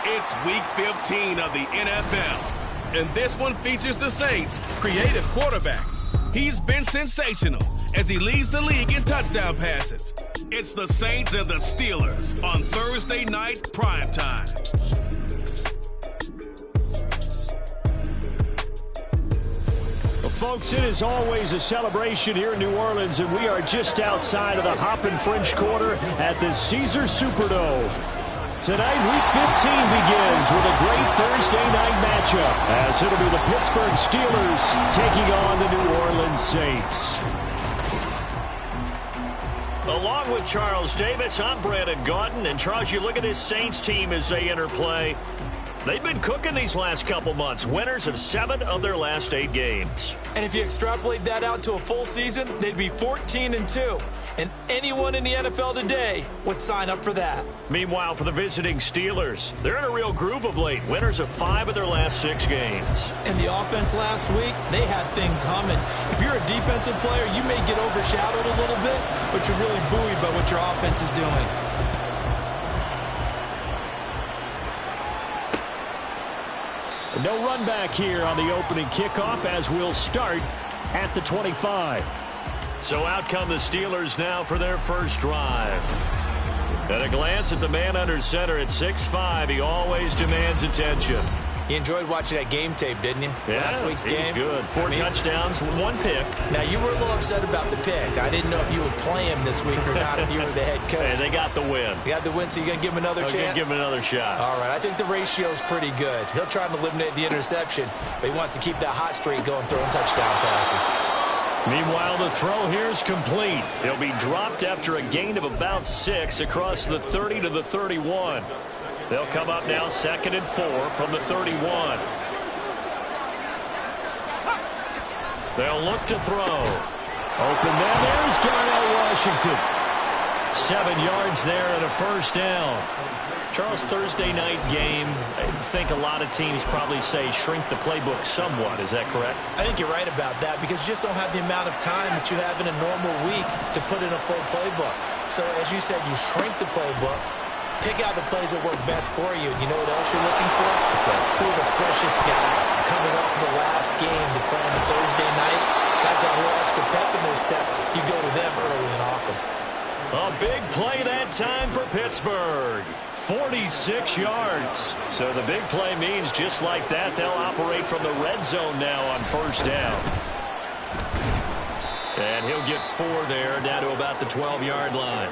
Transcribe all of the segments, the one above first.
It's Week 15 of the NFL, and this one features the Saints' creative quarterback. He's been sensational as he leads the league in touchdown passes. It's the Saints and the Steelers on Thursday night primetime. Well, folks, it is always a celebration here in New Orleans, and we are just outside of the Hoppin' French Quarter at the Caesars Superdome. Tonight, Week 15 begins with a great Thursday night matchup, as it'll be the Pittsburgh Steelers taking on the New Orleans Saints. Along with Charles Davis, I'm Brandon Gaudin. And Charles, you look at this Saints team as they enter play. They've been cooking these last couple months, winners of 7 of their last 8 games. And if you extrapolate that out to a full season, they'd be 14-2. And anyone in the NFL today would sign up for that. Meanwhile, for the visiting Steelers, they're in a real groove of late, winners of 5 of their last 6 games. And the offense last week, they had things humming. If you're a defensive player, you may get overshadowed a little bit, but you're really buoyed by what your offense is doing. No run back here on the opening kickoff, as we'll start at the 25. So out come the Steelers now for their first drive. At a glance at the man under center at 6'5", he always demands attention. You enjoyed watching that game tape, didn't you? Yeah, last week's game. Good. 4 touchdowns, 1 pick. Now, you were a little upset about the pick. I didn't know if you would play him this week or not if you were the head coach. Hey, they got the win. You got the win, so you're going to give him another chance? I'm going to give him another shot. All right, I think the ratio's pretty good. He'll try to eliminate the interception, but he wants to keep that hot streak going, throwing touchdown passes. Meanwhile, the throw here is complete. He'll be dropped after a gain of about 6 across the 30 to the 31. They'll come up now 2nd and 4 from the 31. They'll look to throw. Open there. There's Darnell Washington. 7 yards there and a first down. Charles, Thursday night game, I think a lot of teams probably say shrink the playbook somewhat. Is that correct? I think you're right about that because you just don't have the amount of time that you have in a normal week to put in a full playbook. So, as you said, you shrink the playbook, pick out the plays that work best for you. You know what else you're looking for? Who are the freshest guys coming off the last game to play on a Thursday night? Guys have a little extra pep in their step. You go to them early and often. A big play that time for Pittsburgh. 46 yards. So the big play means just like that, they'll operate from the red zone now on first down. And he'll get 4 there, down to about the 12-yard line.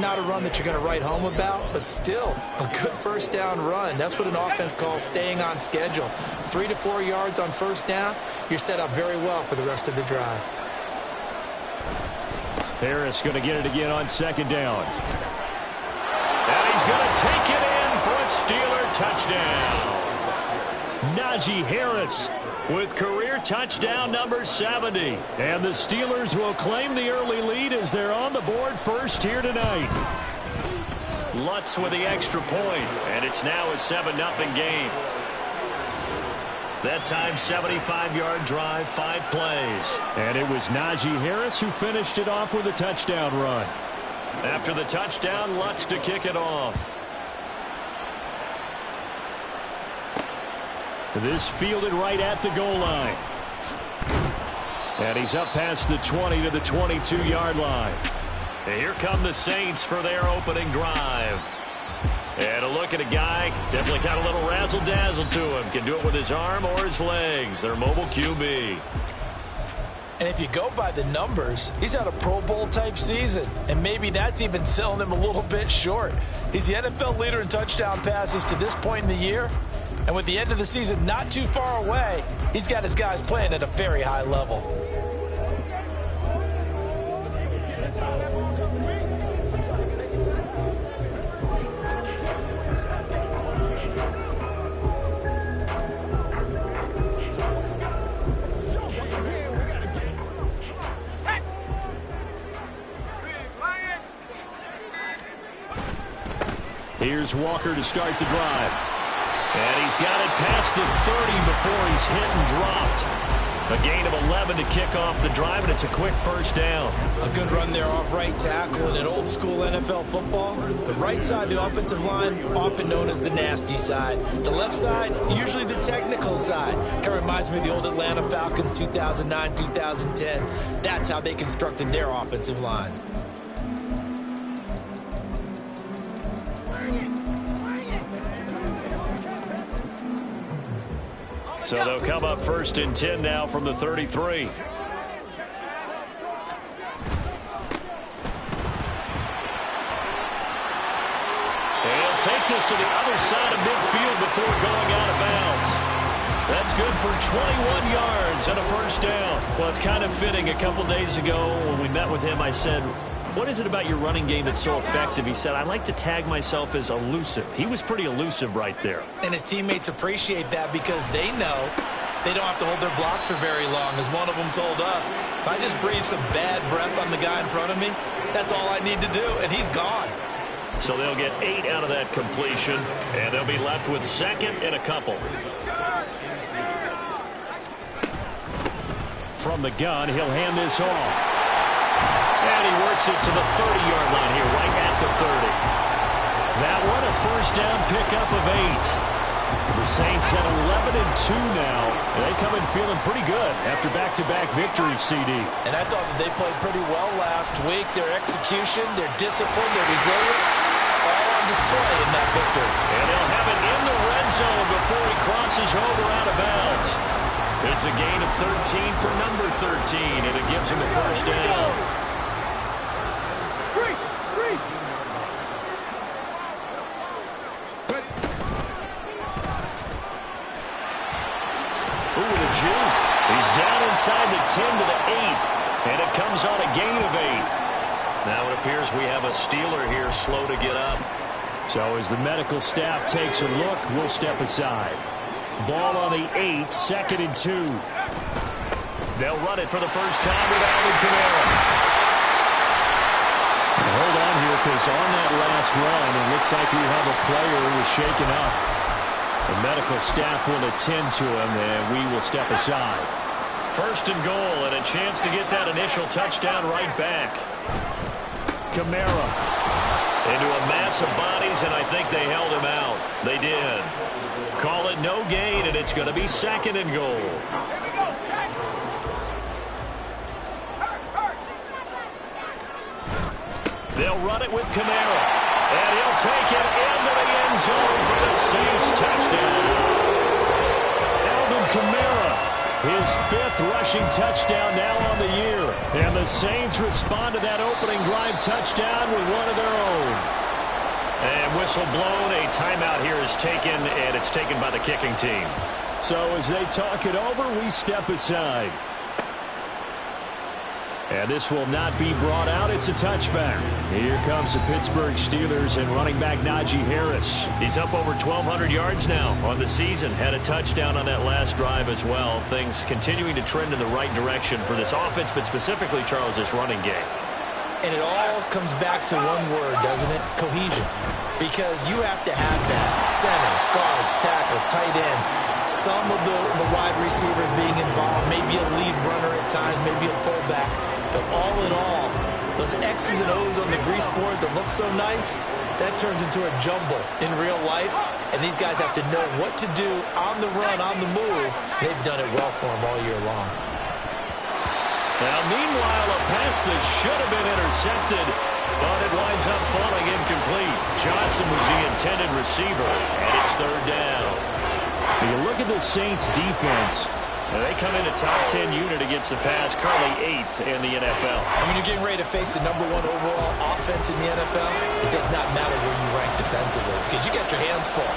Not a run that you're going to write home about, but still a good first down run. That's what an offense calls staying on schedule. 3 to 4 yards on first down, you're set up very well for the rest of the drive. Harris going to get it again on 2nd down. And he's going to take it in for a Steeler touchdown. Najee Harris with career touchdown number 70. And the Steelers will claim the early lead as they're on the board first here tonight. Lutz with the extra point, and it's now a 7-0 game. That time, 75-yard drive, 5 plays. And it was Najee Harris who finished it off with a touchdown run. After the touchdown, Lutz to kick it off. This fielded right at the goal line. And he's up past the 20 to the 22-yard line. And here come the Saints for their opening drive. And a look at a guy, definitely got a little razzle-dazzle to him. Can do it with his arm or his legs. Their mobile QB. And if you go by the numbers, he's had a Pro Bowl-type season. And maybe that's even selling him a little bit short. He's the NFL leader in touchdown passes to this point in the year. And with the end of the season not too far away, he's got his guys playing at a very high level. Here's Walker to start the drive. And he's got it past the 30 before he's hit and dropped. A gain of 11 to kick off the drive, and it's a quick first down. A good run there off right tackle. In an old school NFL football, the right side of the offensive line, often known as the nasty side. The left side, usually the technical side. Kind of reminds me of the old Atlanta Falcons 2009, 2010. That's how they constructed their offensive line. So they'll come up 1st and 10 now from the 33. He'll take this to the other side of midfield before going out of bounds. That's good for 21 yards and a first down. Well, it's kind of fitting. A couple days ago when we met with him, I said, what is it about your running game that's so effective? He said, I like to tag myself as elusive. He was pretty elusive right there. And his teammates appreciate that because they know they don't have to hold their blocks for very long. As one of them told us, if I just breathe some bad breath on the guy in front of me, that's all I need to do, and he's gone. So they'll get 8 out of that completion, and they'll be left with 2nd and a couple. From the gun, he'll hand this off. And he works it to the 30-yard line here, right at the 30. That one, a first down pickup of 8. The Saints at 11-2 now. And they come in feeling pretty good after back-to-back victories, CD. And I thought that they played pretty well last week. Their execution, their discipline, their resilience, all on display in that victory. And he'll have it in the red zone before he crosses over out of bounds. It's a gain of 13 for number 13, and it gives him a first down. Juke. He's down inside the 10 to the 8, and it comes on a gain of 8. Now it appears we have a Steeler here slow to get up. So as the medical staff takes a look, we'll step aside. Ball on the 8, 2nd and 2. They'll run it for the first time with Alvin Kamara. Hold on here, because on that last run, it looks like we have a player who was shaken up. The medical staff will attend to him, and we will step aside. 1st and goal, and a chance to get that initial touchdown right back. Kamara. Into a mass of bodies, and I think they held him out. They did. Call it no gain, and it's going to be 2nd and goal. They'll run it with Kamara. And he'll take it into the end zone for the Saints touchdown. Alvin Kamara, his 5th rushing touchdown now on the year. And the Saints respond to that opening drive touchdown with one of their own. And whistle blown, a timeout here is taken, and it's taken by the kicking team. So as they talk it over, we step aside. And this will not be brought out. It's a touchback. Here comes the Pittsburgh Steelers and running back Najee Harris. He's up over 1,200 yards now on the season. Had a touchdown on that last drive as well. Things continuing to trend in the right direction for this offense, but specifically, Charles, this running game. And it all comes back to one word, doesn't it? Cohesion. Because you have to have that. Center, guards, tackles, tight ends. Some of the wide receivers being involved. Maybe a lead runner at times, maybe a fullback. But all in all, those X's and O's on the grease board that look so nice, that turns into a jumble in real life. And these guys have to know what to do on the run, on the move. They've done it well for them all year long. Now, meanwhile, a pass that should have been intercepted, but it winds up falling incomplete. Johnson was the intended receiver, and it's 3rd down. When you look at the Saints' defense, they come in a top 10 unit against the pass, currently 8th in the NFL. And when you're getting ready to face the #1 overall offense in the NFL, it does not matter where you rank defensively because you got your hands full.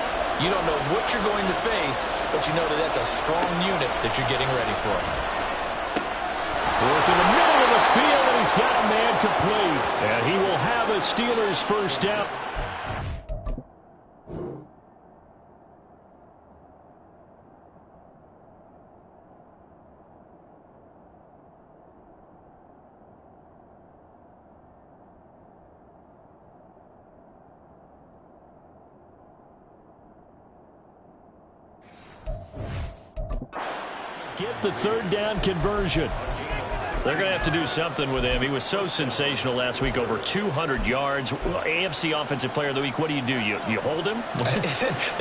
You don't know what you're going to face, but you know that that's a strong unit that you're getting ready for. Work in the middle of the field, and he's got a man complete. And he will have a Steelers first down. get the third down conversion. They're going to have to do something with him. He was so sensational last week, over 200 yards. AFC Offensive Player of the Week, what do? You hold him?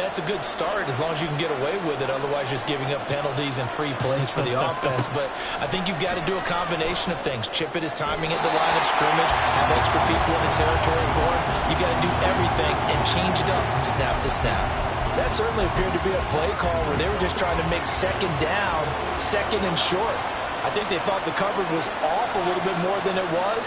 That's a good start as long as you can get away with it. Otherwise, just giving up penalties and free plays for the offense. But I think you've got to do a combination of things. Chip it his timing at the line of scrimmage, have extra people in the territory for him. You've got to do everything and change it up from snap to snap. That certainly appeared to be a play call where they were just trying to make second down, second and short. I think they thought the coverage was off a little bit more than it was.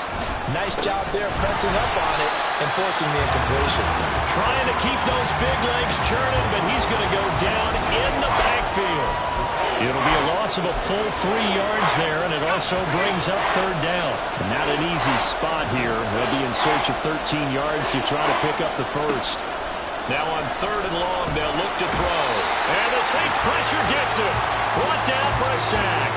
Nice job there pressing up on it and forcing the incompletion. Trying to keep those big legs churning, but he's going to go down in the backfield. It'll be a loss of a full 3 yards there, and it also brings up third down. Not an easy spot here. They'll be in search of 13 yards to try to pick up the first. Now on third and long, they'll look to throw. And the Saints pressure gets it. Brought down for a sack.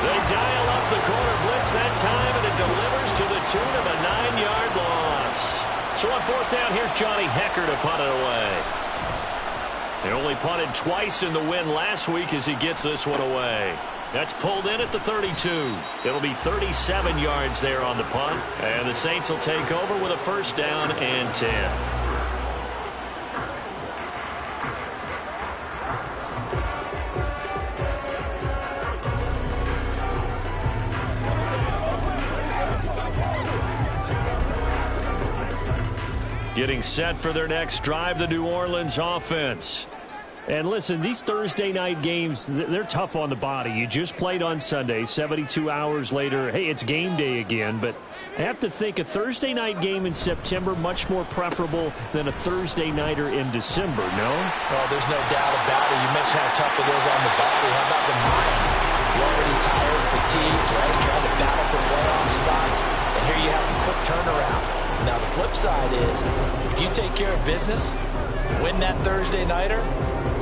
They dial up the corner blitz that time, and it delivers to the tune of a 9-yard loss. So on fourth down, here's Johnny Hecker to punt it away. They only punted twice in the win last week as he gets this one away. That's pulled in at the 32. It'll be 37 yards there on the punt, and the Saints will take over with a first down and 10. Getting set for their next drive, the New Orleans offense. And listen, these Thursday night games, they're tough on the body. You just played on Sunday, 72 hours later. Hey, it's game day again, but I have to think a Thursday night game in September much more preferable than a Thursday nighter in December, no? Oh, there's no doubt about it. You mentioned how tough it is on the body. How about the mind? You're already tired, fatigued, right? Trying to battle for playoff spots, and here you have a quick turnaround. Now, the flip side is, if you take care of business, win that Thursday nighter,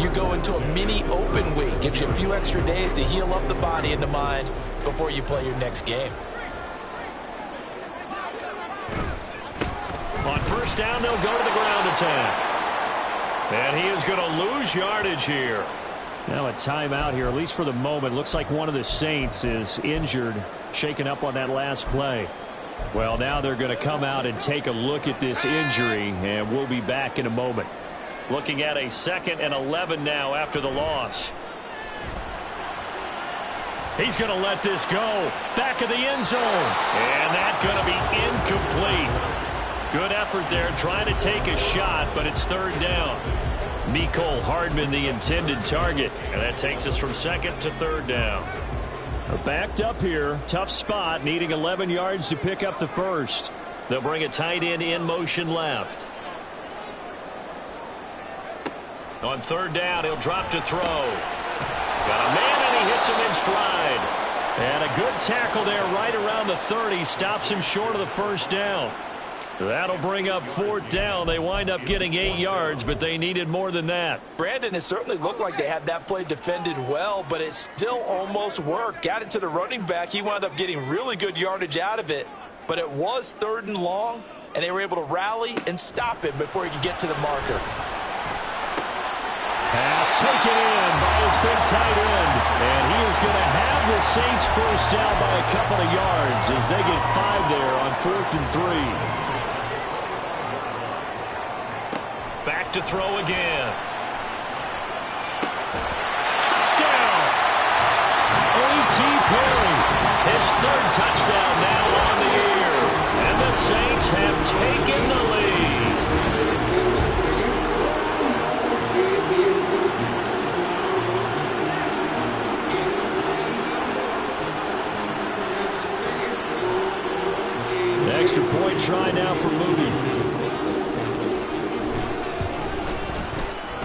you go into a mini open week. Gives you a few extra days to heal up the body and the mind before you play your next game. On first down, they'll go to the ground attack. And he is going to lose yardage here. Now a timeout here, at least for the moment. Looks like one of the Saints is injured, shaken up on that last play. Well, now they're going to come out and take a look at this injury, and we'll be back in a moment. Looking at a 2nd and 11 now after the loss. He's going to let this go. Back of the end zone. And that's going to be incomplete. Good effort there, trying to take a shot, but it's third down. Mecole Hardman, the intended target. And that takes us from second to third down. Backed up here. Tough spot, needing 11 yards to pick up the first. They'll bring a tight end in motion left. On third down, he'll drop to throw. Got a man, and he hits him in stride. And a good tackle there right around the 30. Stops him short of the first down. That'll bring up fourth down. They wind up getting 8 yards, but they needed more than that. Brandon, it certainly looked like they had that play defended well, but it still almost worked. Got it to the running back. He wound up getting really good yardage out of it, but it was third and long, and they were able to rally and stop him before he could get to the marker. Pass taken in by his big tight end, and he is going to have the Saints first down by a couple of yards as they get 5 there on 4th and 3. Back to throw again. Touchdown! A.T. Perry. His third touchdown now on the year. And the Saints have taken the lead. The extra point try now for Moody.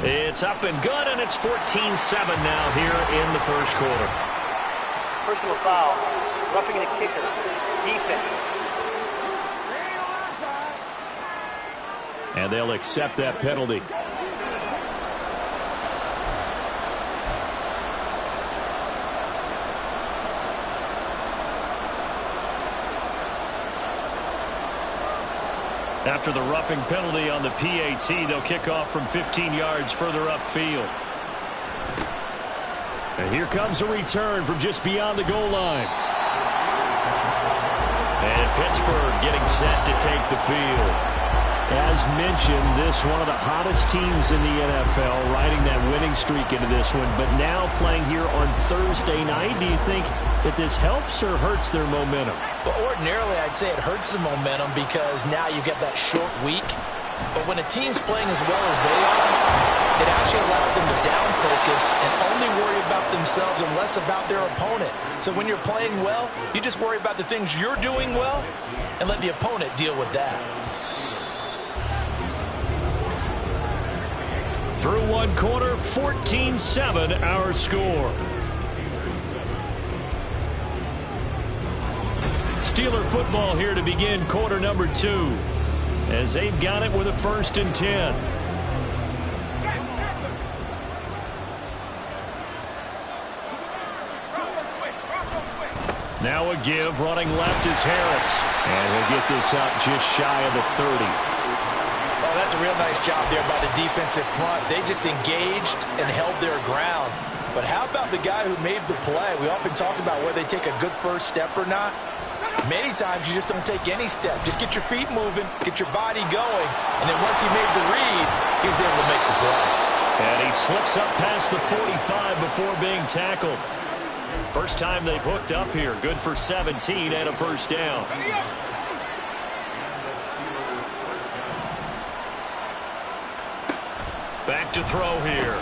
It's up and good, and it's 14-7 now here in the first quarter. Personal foul, roughing the kicker, defense. And they'll accept that penalty. After the roughing penalty on the PAT, they'll kick off from 15 yards further upfield. And here comes a return from just beyond the goal line. And Pittsburgh getting set to take the field. As mentioned, this one of the hottest teams in the NFL, riding that winning streak into this one, but now playing here on Thursday night. Do you think that this helps or hurts their momentum? Well, ordinarily, I'd say it hurts the momentum because now you get that short week. But when a team's playing as well as they are, it actually allows them to down focus and only worry about themselves and less about their opponent. So when you're playing well, you just worry about the things you're doing well and let the opponent deal with that. Through one quarter, 14-7 our score. Steeler football here to begin quarter number 2. As they've got it with a 1st and 10. Now a give, running left is Harris. And he'll get this up just shy of the 30. Oh, that's a real nice job there by the defensive front. They just engaged and held their ground. But how about the guy who made the play? We often talk about whether they take a good first step or not. Many times you just don't take any step. Just get your feet moving, get your body going, and then once he made the read, he was able to make the play. And he slips up past the 45 before being tackled. First time they've hooked up here. Good for 17 and a 1st down. Back to throw here.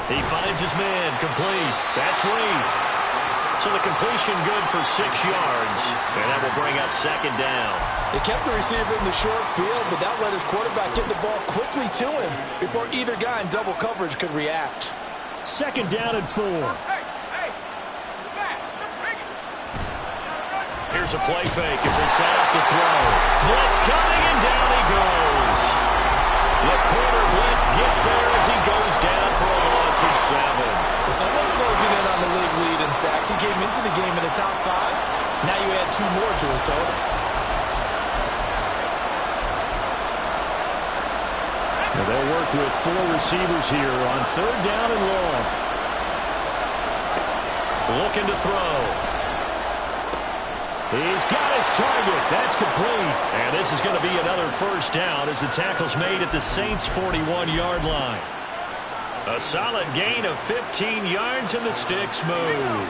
He finds his man, complete. That's Reed. So the completion good for 6 yards, and that will bring up 2nd down. They kept the receiver in the short field, but that let his quarterback get the ball quickly to him before either guy in double coverage could react. 2nd down and 4. Here's a play fake as they set up the throw. Blitz coming, and down he goes. The corner blitz gets there as he goes down for a loss of 7. Well, someone's closing in on the league lead in sacks. He came into the game in the top 5. Now you add 2 more to his total. Well, they'll work with 4 receivers here on 3rd down and long. Looking to throw. He's got his target. That's complete. And this is going to be another 1st down as the tackle's made at the Saints' 41-yard line. A solid gain of 15 yards and the sticks move.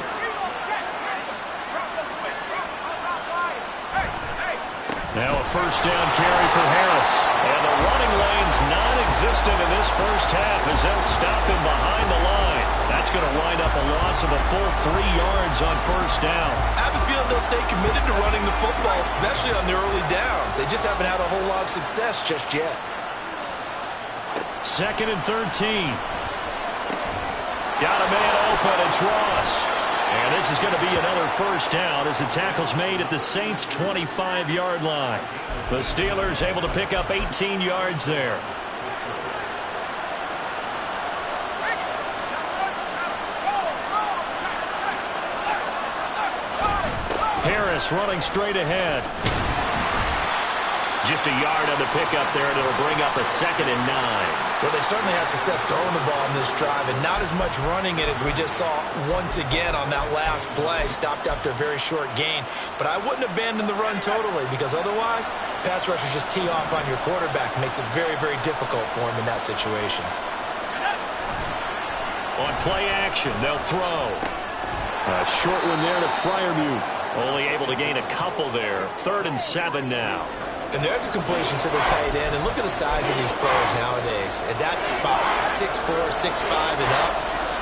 Now a 1st down carry for Harris. And the running lane's non-existent in this 1st half as they'll stop him behind the line. That's going to wind up a loss of a full 3 yards on 1st down. I have a feeling they'll stay committed to running the football, especially on their early downs. They just haven't had a whole lot of success just yet. 2nd and 13. Got a man open. It's Ross. And this is going to be another 1st down as the tackle's made at the Saints' 25-yard line. The Steelers able to pick up 18 yards there. Harris running straight ahead. Just a yard on the pickup there, and it'll bring up a 2nd and 9. Well, they certainly had success throwing the ball in this drive, and not as much running it as we just saw once again on that last play. Stopped after a very short gain. But I wouldn't abandon the run totally, because otherwise, pass rushers just tee off on your quarterback. Makes it very, very difficult for him in that situation. On play action, they'll throw. A short one there to Freiermuth. Only able to gain a couple there. 3rd and 7 now. And there's a completion to the tight end. And look at the size of these players nowadays. At that spot, 6'4", 6'5", and up.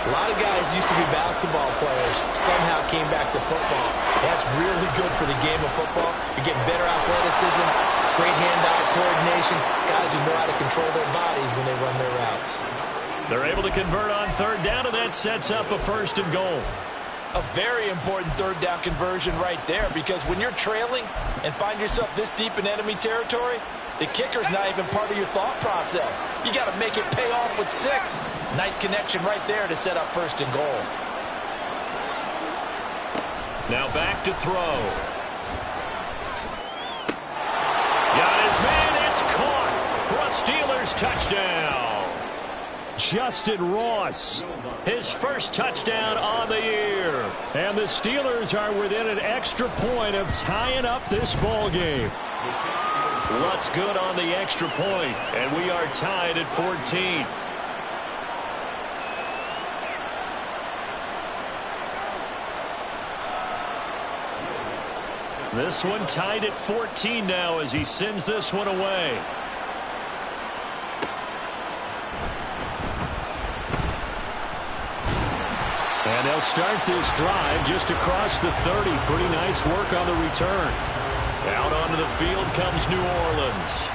A lot of guys used to be basketball players, somehow came back to football. That's really good for the game of football. You're getting better athleticism, great hand-eye coordination, guys who know how to control their bodies when they run their routes. They're able to convert on 3rd down, and that sets up a 1st and goal. A very important 3rd down conversion right there, because when you're trailing and find yourself this deep in enemy territory, the kicker's not even part of your thought process. You got to make it pay off with 6. Nice connection right there to set up 1st and goal. Now back to throw. Got his man. It's caught for a Steelers touchdown. Justin Ross. His first touchdown on the year. And the Steelers are within an extra point of tying up this ball game. What's good on the extra point? And we are tied at 14. This one tied at 14 now as he sends this one away. And they'll start this drive just across the 30. Pretty nice work on the return. Out onto the field comes New Orleans.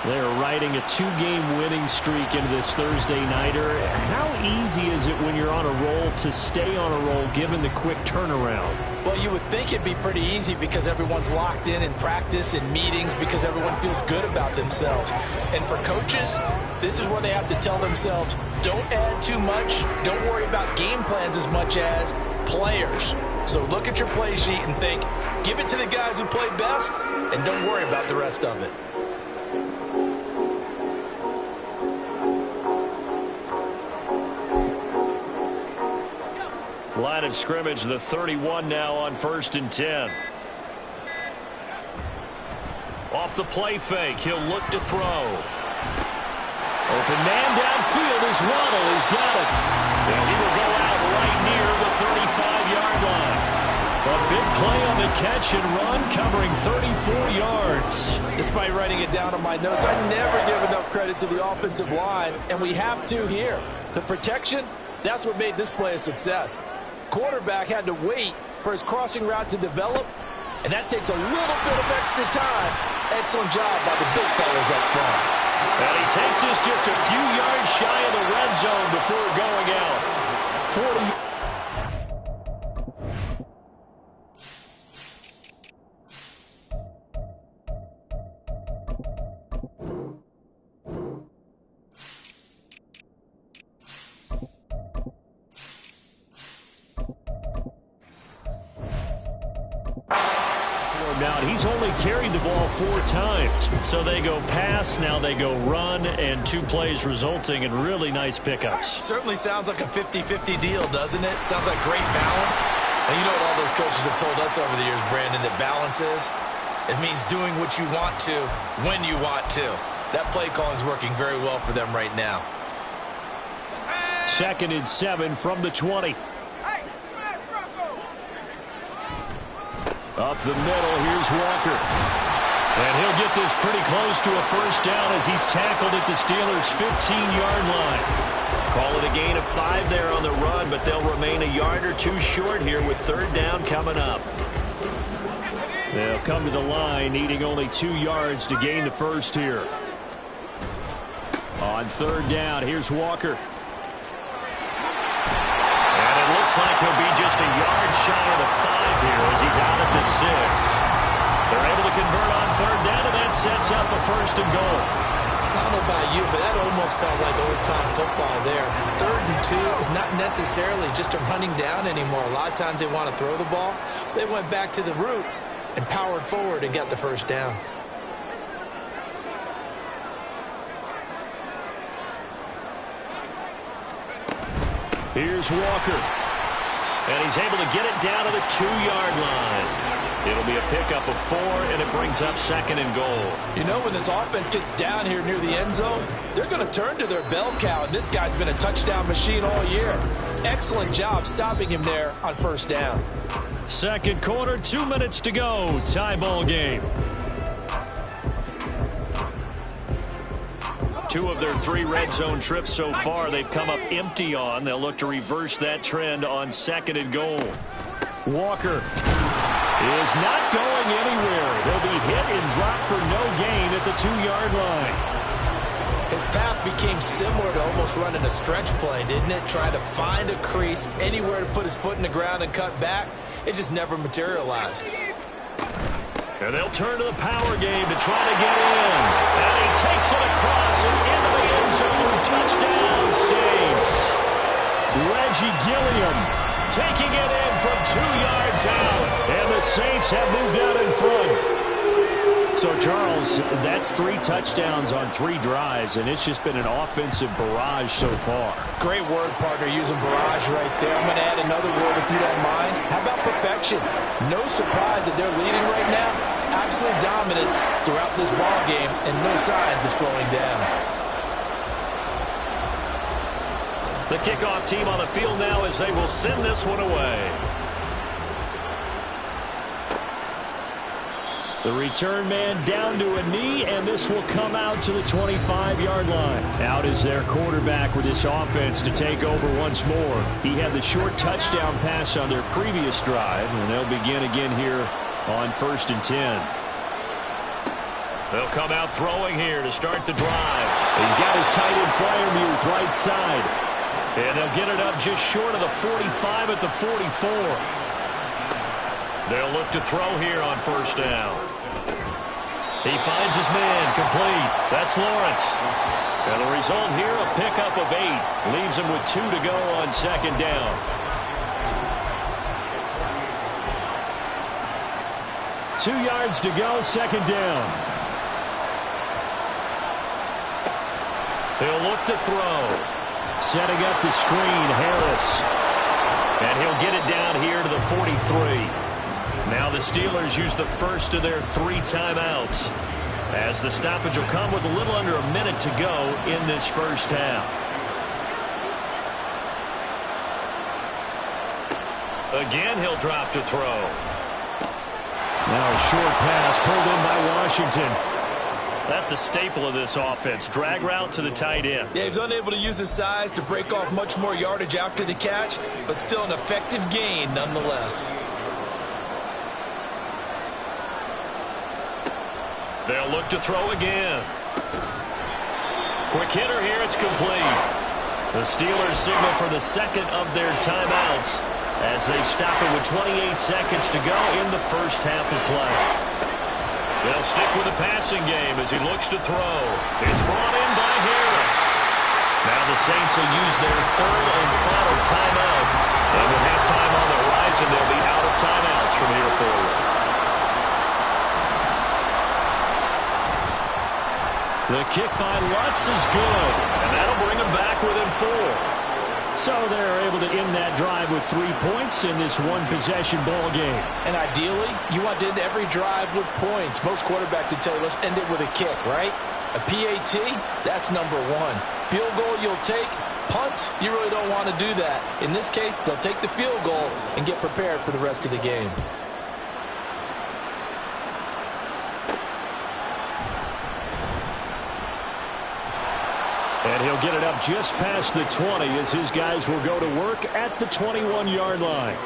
They're riding a two-game winning streak into this Thursday nighter. How easy is it when you're on a roll to stay on a roll given the quick turnaround? Well, you would think it'd be pretty easy because everyone's locked in practice and meetings because everyone feels good about themselves. And for coaches, this is where they have to tell themselves, don't add too much, don't worry about game plans as much as players. So look at your play sheet and think, give it to the guys who play best and don't worry about the rest of it. Line of scrimmage, the 31 now on 1st and 10. Off the play fake, he'll look to throw. Open man downfield is Waddle. He's got it. And he will go out right near the 35-yard line. A big play on the catch and run, covering 34 yards. Despite writing it down on my notes, I never give enough credit to the offensive line, and we have to here. The protection, that's what made this play a success. Quarterback had to wait for his crossing route to develop, and that takes a little bit of extra time. Excellent job by the big fellas up front. And he takes us just a few yards shy of the red zone before going out. 40. Now he's only carried the ball 4 times. So they go pass, now they go run, and 2 plays resulting in really nice pickups. Certainly sounds like a 50-50 deal, doesn't it? Sounds like great balance. And you know what all those coaches have told us over the years, Brandon, that balance is? It means doing what you want to when you want to. That play calling is working very well for them right now. 2nd and 7 from the 20. Up the middle, here's Walker. And he'll get this pretty close to a first down as he's tackled at the Steelers' 15-yard line. Call it a gain of 5 there on the run, but they'll remain a yard or 2 short here with 3rd down coming up. They'll come to the line, needing only 2 yards to gain the first here. On 3rd down, here's Walker. Looks like he'll be just a yard shy of the 5 here as he's out at the 6. They're able to convert on 3rd down, and that sets up a 1st and goal. I don't know about you, but that almost felt like old-time football there. 3rd and 2 is not necessarily just a running down anymore. A lot of times they want to throw the ball. They went back to the roots and powered forward and got the 1st down. Here's Walker. And he's able to get it down to the 2-yard line. It'll be a pickup of 4, and it brings up 2nd and goal. You know, when this offense gets down here near the end zone, they're going to turn to their bell cow, and this guy's been a touchdown machine all year. Excellent job stopping him there on 1st down. 2nd quarter, 2 minutes to go. Tie ball game. 2 of their 3 red zone trips so far they've come up empty on. They'll look to reverse that trend on 2nd and goal. Walker is not going anywhere. He'll be hit and dropped for no gain at the 2-yard line. His path became similar to almost running a stretch play, didn't it? Trying to find a crease, anywhere to put his foot in the ground and cut back. It just never materialized. And they'll turn to the power game to try to get in. And he takes it across and into the end zone. Touchdown, Saints. Reggie Gilliam taking it in from 2 yards out. And the Saints have moved out in front. So, Charles, that's 3 touchdowns on 3 drives, and it's just been an offensive barrage so far. Great word, partner, using barrage right there. I'm going to add another word if you don't mind. How about perfection? No surprise that they're leading right now. Absolute dominance throughout this ball game and no signs of slowing down. The kickoff team on the field now as they will send this one away. The return man down to a knee, and this will come out to the 25-yard line. Out is their quarterback with this offense to take over once more. He had the short touchdown pass on their previous drive, and they'll begin again here on 1st and 10. They'll come out throwing here to start the drive. He's got his tight end Fryermuth right side. And they'll get it up just short of the 45 at the 44. They'll look to throw here on 1st down. He finds his man, complete. That's Lawrence. And the result here, a pickup of 8. Leaves him with 2 to go on 2nd down. Two yards to go, 2nd down. He'll look to throw. Setting up the screen, Harris. And he'll get it down here to the 43. Now the Steelers use the first of their 3 timeouts, as the stoppage will come with a little under a minute to go in this first half. Again, he'll drop to throw. Now a short pass pulled in by Washington. That's a staple of this offense. Drag route to the tight end. Yeah, he's unable to use his size to break off much more yardage after the catch, but still an effective gain nonetheless. They'll look to throw again. Quick hitter here, it's complete. The Steelers signal for the 2nd of their timeouts as they stop it with 28 seconds to go in the first half of play. They'll stick with the passing game as he looks to throw. It's brought in by Harris. Now the Saints will use their 3rd and final timeout. And with halftime on the horizon, they'll be out of timeouts from here forward. The kick by Lutz is good, and that'll bring them back within 4. So they're able to end that drive with 3 points in this one-possession ball game. And ideally, you want to end every drive with points. Most quarterbacks would tell you, let's end it with a kick, right? A PAT, that's number 1. Field goal you'll take. Punts, you really don't want to do that. In this case, they'll take the field goal and get prepared for the rest of the game. And he'll get it up just past the 20 as his guys will go to work at the 21-yard line.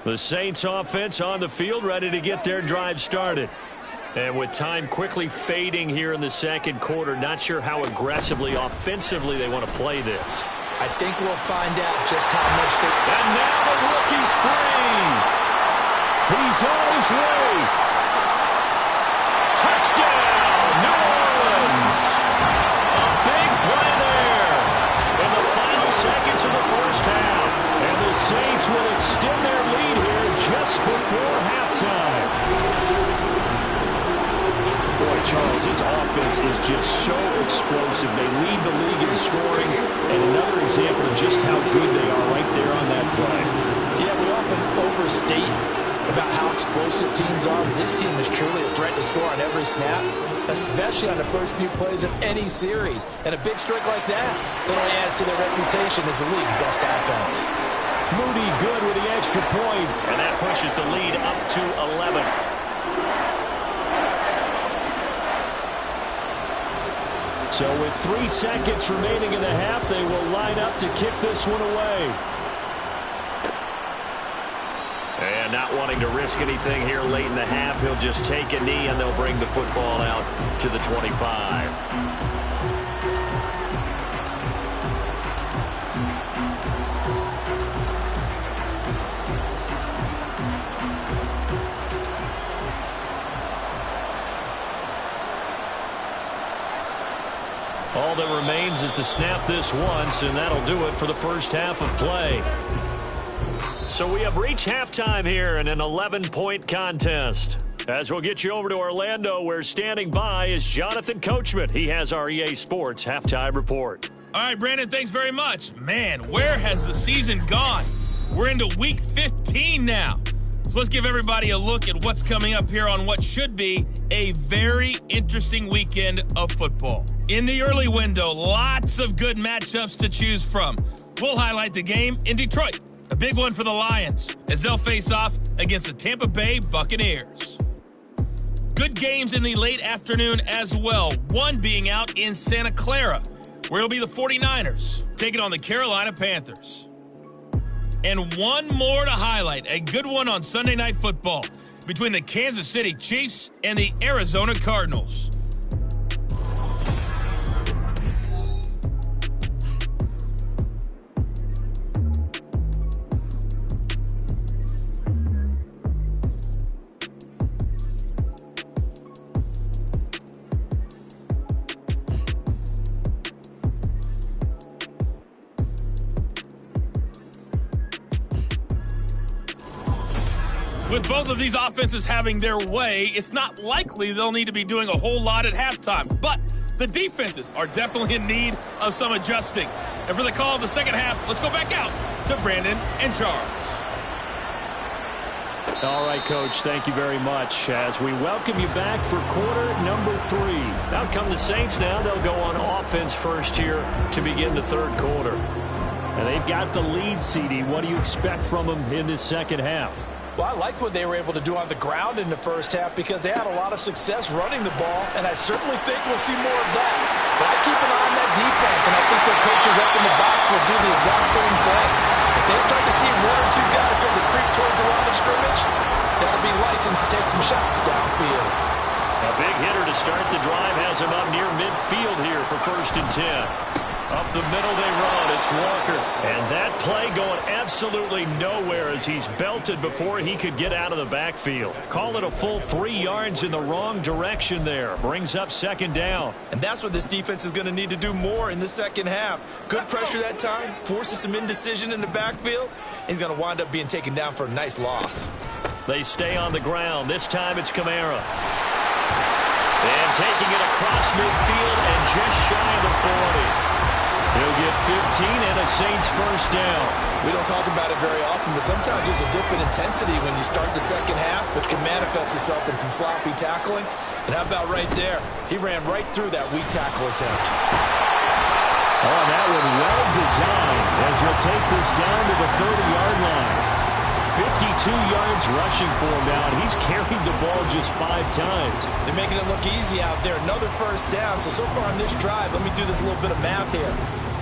The Saints offense on the field ready to get their drive started. And with time quickly fading here in the 2nd quarter, not sure how aggressively, offensively they want to play this. I think we'll find out just how much they... And now the rookie's free. He's on his way. Touchdown, New Orleans. A big play there in the final seconds of the first half. And the Saints will extend their lead here just before halftime. Boy, Charles, his offense is just so explosive. They lead the league in scoring, and another example of just how good they are right there on that play. Yeah, we often overstate about how explosive teams are. This team is truly a threat to score on every snap, especially on the first few plays of any series. And a big streak like that only adds to their reputation as the league's best offense. Moody good with the extra point. And that pushes the lead up to 11. So with 3 seconds remaining in the half, they will line up to kick this one away. And not wanting to risk anything here late in the half, he'll just take a knee and they'll bring the football out to the 25. All that remains is to snap this once, and that'll do it for the first half of play. So we have reached halftime here in an 11-point contest. As we'll get you over to Orlando, where standing by is Jonathan Coachman. He has our EA Sports halftime report. All right, Brandon, thanks very much. Man, where has the season gone? We're into week 15 now. So let's give everybody a look at what's coming up here on what should be a very interesting weekend of football. In the early window, lots of good matchups to choose from. We'll highlight the game in Detroit, a big one for the Lions, as they'll face off against the Tampa Bay Buccaneers. Good games in the late afternoon as well, one being out in Santa Clara, where it'll be the 49ers taking on the Carolina Panthers. And one more to highlight, a good one on Sunday Night Football between the Kansas City Chiefs and the Arizona Cardinals. With both of these offenses having their way, it's not likely they'll need to be doing a whole lot at halftime. But the defenses are definitely in need of some adjusting. And for the call of the second half, let's go back out to Brandon and Charles. All right, Coach, thank you very much. As we welcome you back for quarter number 3. Out come the Saints now. They'll go on offense first here to begin the third quarter. And they've got the lead, CD. What do you expect from them in this second half? Well, I like what they were able to do on the ground in the first half because they had a lot of success running the ball, and I certainly think we'll see more of that. But I keep an eye on that defense, and I think their coaches up in the box will do the exact same thing. If they start to see one or two guys start to creep towards the line of scrimmage, they'll be licensed to take some shots downfield. A big hitter to start the drive has him up near midfield here for 1st and 10. Up the middle they run. It's Walker. And that play going absolutely nowhere as he's belted before he could get out of the backfield. Call it a full 3 yards in the wrong direction there. Brings up 2nd down. And that's what this defense is going to need to do more in the second half. Good pressure that time. Forces some indecision in the backfield. He's going to wind up being taken down for a nice loss. They stay on the ground. This time it's Kamara. And taking it across midfield and just shy of the 40. He'll get 15 and a Saints 1st down. We don't talk about it very often, but sometimes there's a dip in intensity when you start the second half, which can manifest itself in some sloppy tackling. And how about right there? He ran right through that weak tackle attempt. Oh, that one well designed as he'll take this down to the 30-yard line. 52 yards rushing for him now, and he's carried the ball just 5 times. They're making it look easy out there. Another 1st down. So far on this drive, let me do this little bit of math here.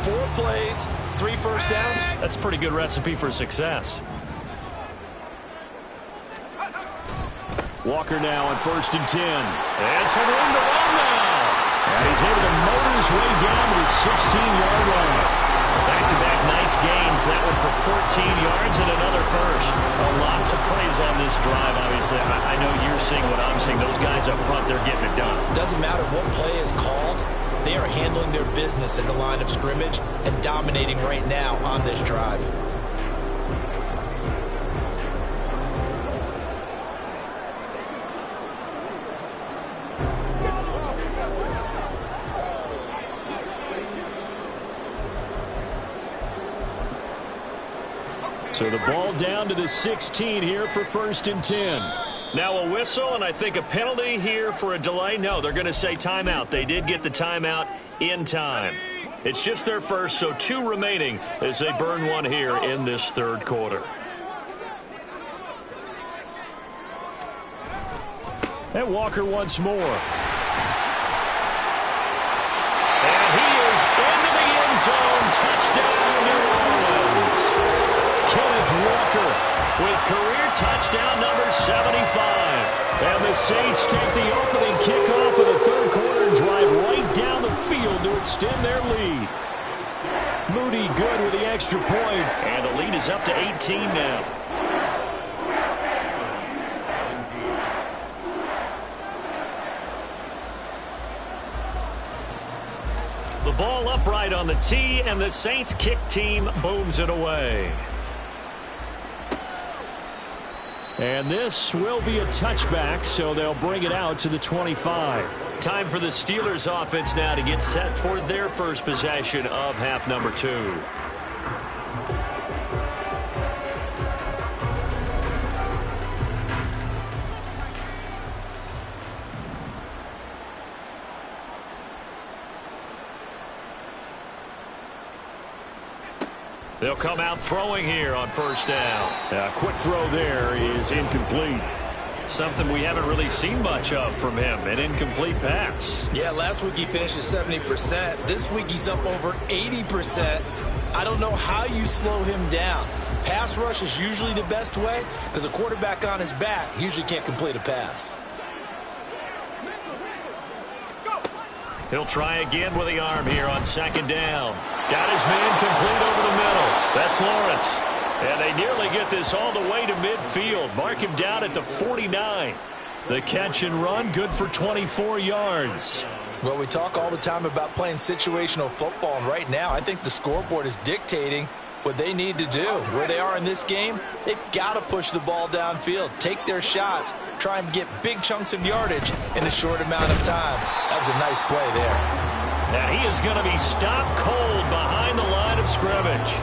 4 plays, 3 1st downs. That's a pretty good recipe for success. Walker now on 1st and 10. And some room to run now. And he's able to motor his way down to the 16-yard line. Back-to-back nice gains. That one for 14 yards and another 1st. Lots of praise on this drive, obviously. I know you're seeing what I'm seeing. Those guys up front, they're getting it done. Doesn't matter what play is called. They are handling their business at the line of scrimmage and dominating right now on this drive. So the ball down to the 16 here for 1st and 10. Now a whistle, and I think a penalty here for a delay. No, they're going to say timeout. They did get the timeout in time. It's just their first, so 2 remaining as they burn one here in this 3rd quarter. And Walker once more. And he is into the end zone. Touchdown, New Orleans. Kenneth Walker with career touchdown number 75. And the Saints take the opening kickoff of the 3rd quarter and drive right down the field to extend their lead. Moody good with the extra point. And the lead is up to 18 now. The ball upright on the tee, and the Saints kick team booms it away. And this will be a touchback, so they'll bring it out to the 25. Time for the Steelers offense now to get set for their first possession of half number 2. They'll come out throwing here on first down. A quick throw there is incomplete. Something we haven't really seen much of from him, an incomplete pass. Yeah, last week he finished at 70%. This week he's up over 80%. I don't know how you slow him down. Pass rush is usually the best way because a quarterback on his back usually can't complete a pass. He'll try again with the arm here on second down. Got his man complete over the middle. That's Lawrence. And they nearly get this all the way to midfield. Mark him down at the 49. The catch and run, good for 24 yards. Well, we talk all the time about playing situational football, and right now I think the scoreboard is dictating what they need to do. Where they are in this game, they've got to push the ball downfield, take their shots, try and get big chunks of yardage in a short amount of time. That was a nice play there. And he is going to be stopped cold behind the line of scrimmage.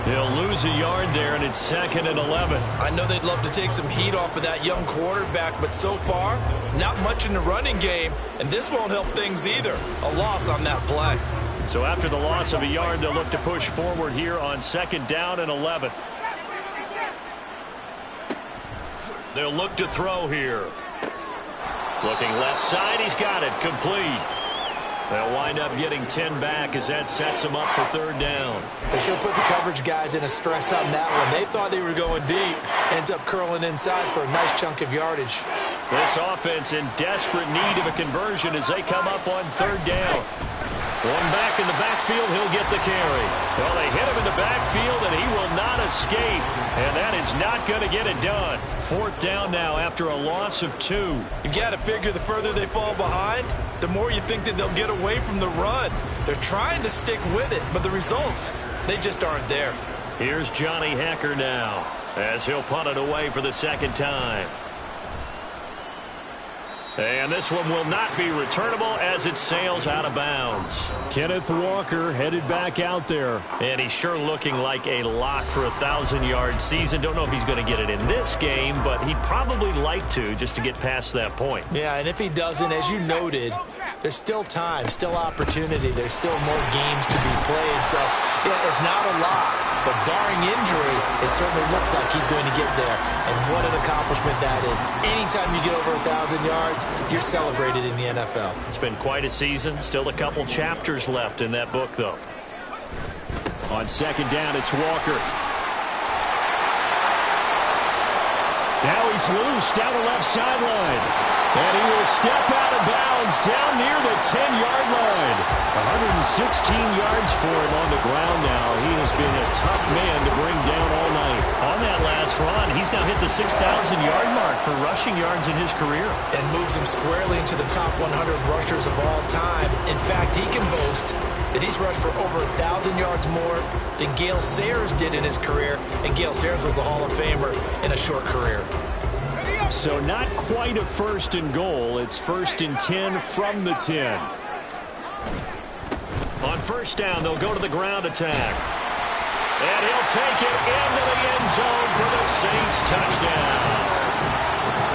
They'll lose a yard there, and it's 2nd and 11. I know they'd love to take some heat off of that young quarterback, but so far, not much in the running game, and this won't help things either. A loss on that play. So after the loss of a yard, they'll look to push forward here on 2nd down and 11. They'll look to throw here. Looking left side, he's got it, complete. They'll wind up getting 10 back as that sets them up for 3rd down. They should put the coverage guys in a stress on that one. They thought they were going deep. Ends up curling inside for a nice chunk of yardage. This offense in desperate need of a conversion as they come up on 3rd down. One back in the backfield, he'll get the carry. Well, they hit him in the backfield, and he will not escape. And that is not going to get it done. 4th down now after a loss of 2. You've got to figure the further they fall behind, the more you think that they'll get away from the run. They're trying to stick with it, but the results, they just aren't there. Here's Johnny Hecker now as he'll punt it away for the 2nd time. And this one will not be returnable as it sails out of bounds. Kenneth Walker headed back out there. And he's sure looking like a lock for a 1,000-yard season. Don't know if he's going to get it in this game, but he'd probably like to just to get past that point. Yeah, and if he doesn't, as you noted, there's still time, still opportunity. There's still more games to be played. So, yeah, it's not a lock, but barring injury, it certainly looks like he's going to get there. And what an accomplishment that is. Anytime you get over 1,000 yards, you're celebrated in the NFL. It's been quite a season. Still a couple chapters left in that book, though. On 2nd down, it's Walker. Now he's loose down the left sideline. And he will step out of bounds down near the 10-yard line. 116 yards for him on the ground now. He has been a tough man to bring down all night. On that last run, he's now hit the 6,000-yard mark for rushing yards in his career. And moves him squarely into the top 100 rushers of all time. In fact, he can boast that he's rushed for over 1,000 yards more than Gale Sayers did in his career. And Gale Sayers was a Hall of Famer in a short career. So not quite a 1st and goal. It's 1st and 10 from the 10. On 1st down, they'll go to the ground attack. And he'll take it into the end zone for the Saints touchdown.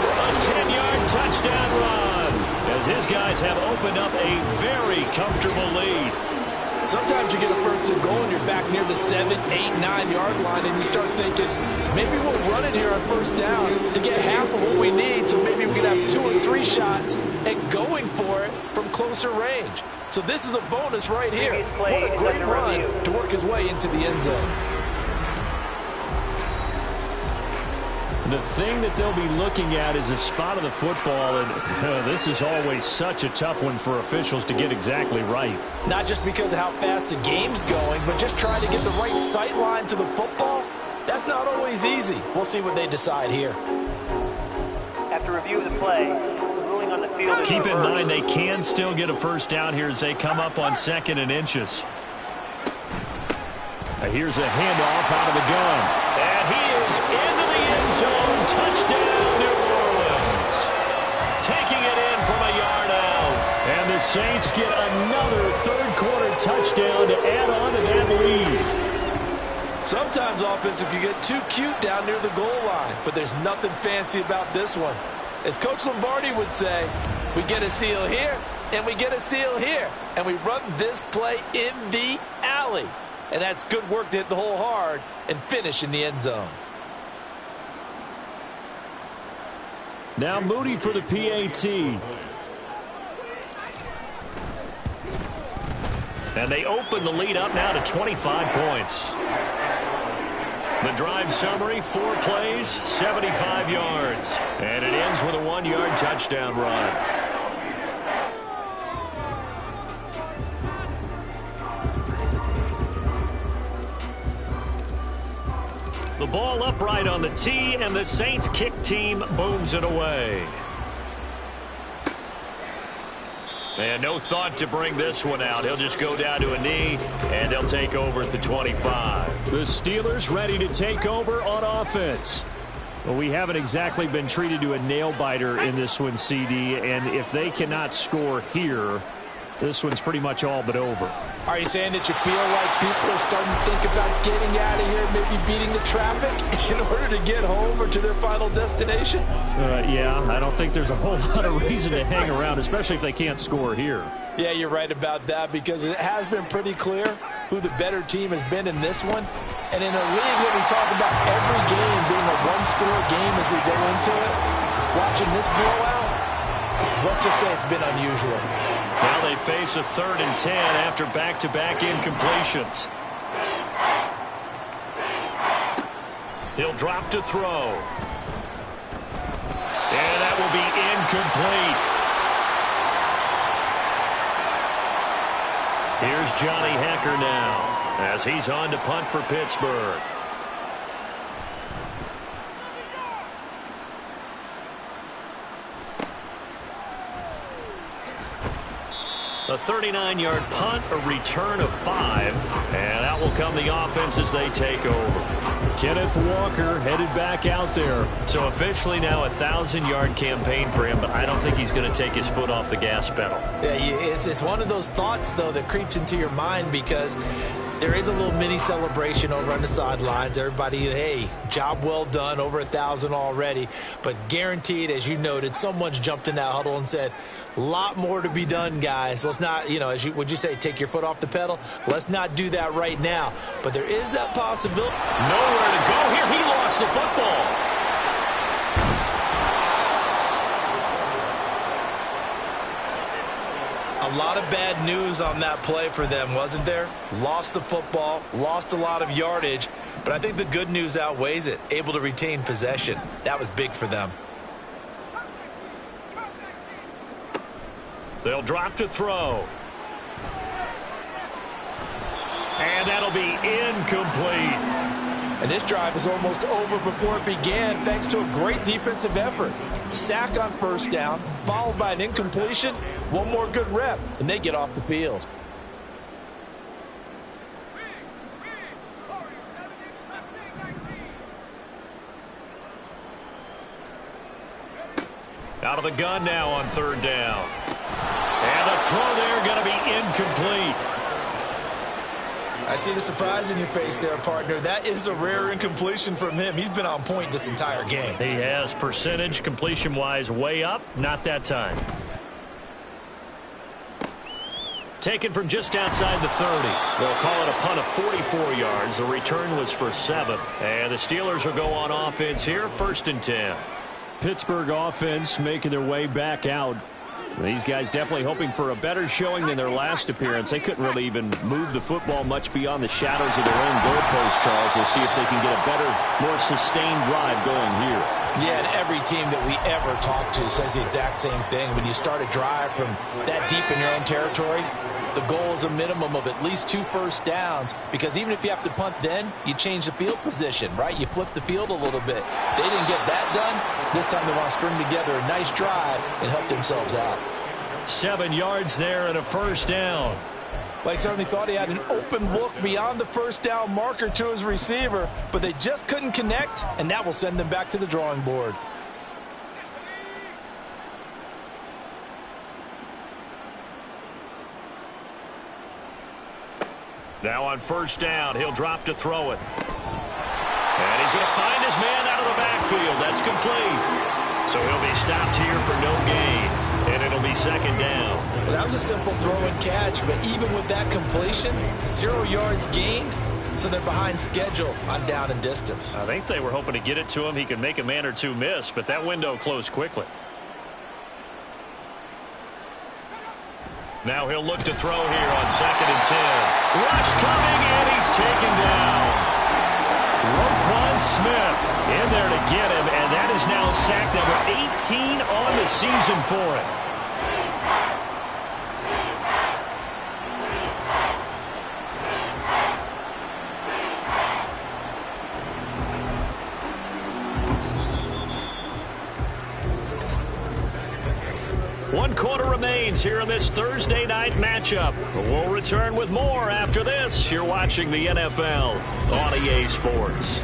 A 10-yard touchdown run as his guys have opened up a very comfortable lead. Sometimes you get a 1st and goal and you're back near the 7, 8, 9-yard line, and you start thinking, maybe we'll run it here on 1st down to get half of what we need, so maybe we can have 2 or 3 shots at going for it from closer range. So this is a bonus right here. What a great run to work his way into the end zone. The thing that they'll be looking at is a spot of the football, and this is always such a tough one for officials to get exactly right. Not just because of how fast the game's going, but just trying to get the right sight line to the football. That's not always easy. We'll see what they decide here. After review of the play, the ruling Everything on the field is Keep in reversed. mind they can still get a first down here as they come up on 2nd and inches. Here's a handoff out of the gun. And he is into the end zone. Touchdown, New Orleans. Taking it in from a yard out. And the Saints get another third-quarter touchdown to add on to that lead. Sometimes offenses can get too cute down near the goal line, but there's nothing fancy about this one. As Coach Lombardi would say, we get a seal here, and we get a seal here, and we run this play in the alley. And that's good work to hit the hole hard and finish in the end zone. Now Moody for the PAT. And they open the lead up now to 25 points. The drive summary, 4 plays, 75 yards. And it ends with a 1-yard touchdown run. The ball upright on the tee, and the Saints kick team booms it away. And no thought to bring this one out. He'll just go down to a knee, and they'll take over at the 25. The Steelers ready to take over on offense. Well, we haven't exactly been treated to a nail-biter in this one, CD, and if they cannot score here, this one's pretty much all but over. Are you saying that you feel like people are starting to think about getting out of here, maybe beating the traffic in order to get home or to their final destination? Yeah, I don't think there's a whole lot of reason to hang around, especially if they can't score here. Yeah, you're right about that, because it has been pretty clear who the better team has been in this one. And in a league that we talk about every game being a one-score game as we go into it, watching this blowout, let's just say it's been unusual. Now they face a 3rd and 10 after back-to-back incompletions. He'll drop to throw. And that will be incomplete. Here's Johnny Hecker now as he's on to punt for Pittsburgh. A 39-yard punt, a return of 5, and that will come the offense as they take over. Kenneth Walker headed back out there. So officially now a 1,000-yard campaign for him, but I don't think he's going to take his foot off the gas pedal. Yeah, it's one of those thoughts, though, that creeps into your mind because there is a little mini celebration over on the sidelines. Everybody, hey, job well done, over 1,000 already. But guaranteed, as you noted, someone's jumped in that huddle and said, a lot more to be done, guys. Let's not, would you say, take your foot off the pedal? Let's not do that right now. But there is that possibility. Nowhere to go here. He lost the football. A lot of bad news on that play for them, wasn't there? Lost the football, lost a lot of yardage, but I think the good news outweighs it. Able to retain possession. That was big for them. They'll drop to throw. And that'll be incomplete. And this drive is almost over before it began thanks to a great defensive effort. Sack on first down, followed by an incompletion. One more good rep, and they get off the field. Out of the gun now on 3rd down. And the throw there going to be incomplete. I see the surprise in your face there, partner. That is a rare incompletion from him. He's been on point this entire game. He has percentage completion-wise way up. Not that time. Taken from just outside the 30. They'll call it a punt of 44 yards. The return was for 7. And the Steelers will go on offense here, 1st and 10. Pittsburgh offense making their way back out. These guys definitely hoping for a better showing than their last appearance. They couldn't really even move the football much beyond the shadows of their own goalpost, Charles. We'll see if they can get a better, more sustained drive going here. Yeah, and every team that we ever talk to says the exact same thing. When you start a drive from that deep in your own territory, The goal is a minimum of at least 2 first downs, because even if you have to punt then, you change the field position, right? You flip the field a little bit. They didn't get that done. This time they want to string together a nice drive and help themselves out. 7 yards there and a first down. Well, he certainly thought he had an open look beyond the first down marker to his receiver, but they just couldn't connect, and that will send them back to the drawing board. Now on first down, he'll drop to throw it. And he's going to find his man out of the backfield. That's complete. So he'll be stopped here for no gain. And it'll be second down. Well, that was a simple throw and catch, but even with that completion, 0 yards gained, so they're behind schedule on down and distance. I think they were hoping to get it to him. He could make a man or two miss, but that window closed quickly. Now he'll look to throw here on 2nd and 10. Rush coming, and he's taken down. Roquan Smith in there to get him, and that is now sack number 18 on the season for him. One quarter remains here in this Thursday night matchup. We'll return with more after this. You're watching the NFL on EA Sports.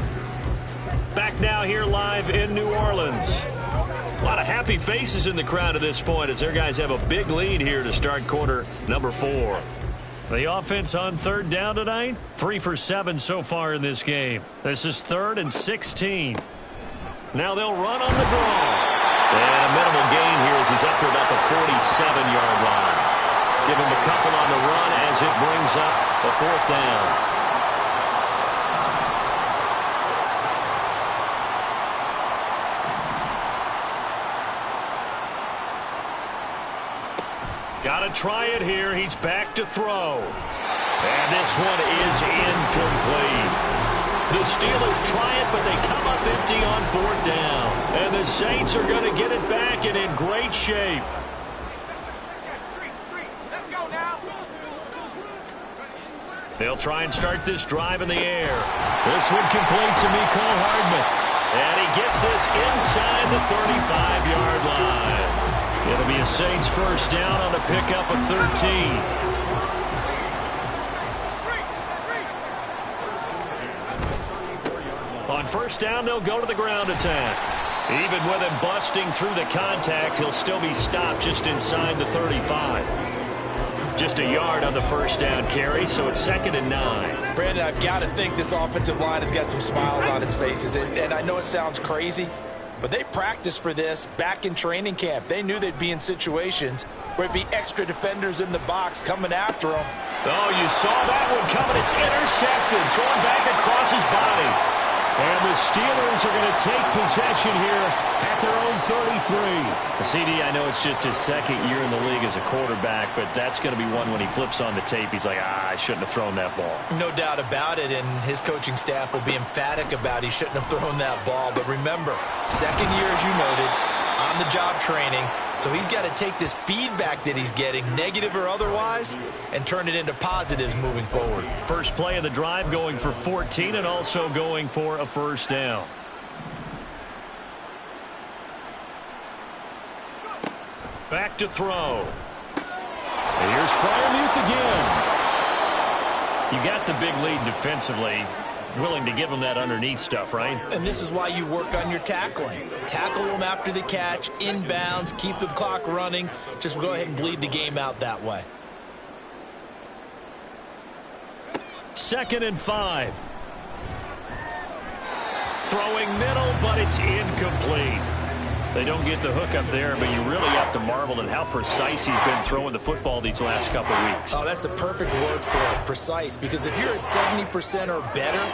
Back now here live in New Orleans. A lot of happy faces in the crowd at this point as their guys have a big lead here to start quarter number 4. The offense on 3rd down tonight, 3 for 7 so far in this game. This is 3rd and 16. Now they'll run on the draw. And a minimal gain here as he's up to about the 47-yard line. Give him a couple on the run as it brings up the 4th down. Got to try it here. He's back to throw. And this one is incomplete. The Steelers try it, but they come up empty on 4th down. And the Saints are going to get it back and in great shape. They'll try and start this drive in the air. This one complete to Mecole Hardman. And he gets this inside the 35-yard line. It'll be a Saints first down on the pickup of 13. On first down, they'll go to the ground attack. Even with him busting through the contact, he'll still be stopped just inside the 35. Just a yard on the first down carry, so it's 2nd and 9. Brandon, I've got to think this offensive line has got some smiles on its faces. And I know it sounds crazy, but they practiced for this back in training camp. They knew they'd be in situations where it'd be extra defenders in the box coming after them. Oh, you saw that one coming. It's intercepted, thrown back across his body. And the Steelers are going to take possession here at their own 33. CD, I know it's just his 2nd year in the league as a quarterback, but that's going to be one when he flips on the tape. He's like, I shouldn't have thrown that ball. No doubt about it, and his coaching staff will be emphatic about he shouldn't have thrown that ball. But remember, 2nd year, as you noted, on-the-job training. So he's got to take this feedback that he's getting, negative or otherwise, and turn it into positives moving forward. First play of the drive going for 14 and also going for a first down. Back to throw. And here's Freiermuth again. You got the big lead defensively. Willing to give him that underneath stuff, right? And this is why you work on your tackling. Tackle them after the catch, inbounds, keep the clock running. Just go ahead and bleed the game out that way. 2nd and 5. Throwing middle, but it's incomplete. They don't get the hook up there, but you really have to marvel at how precise he's been throwing the football these last couple weeks. Oh, that's the perfect word for it, precise. Because if you're at 70% or better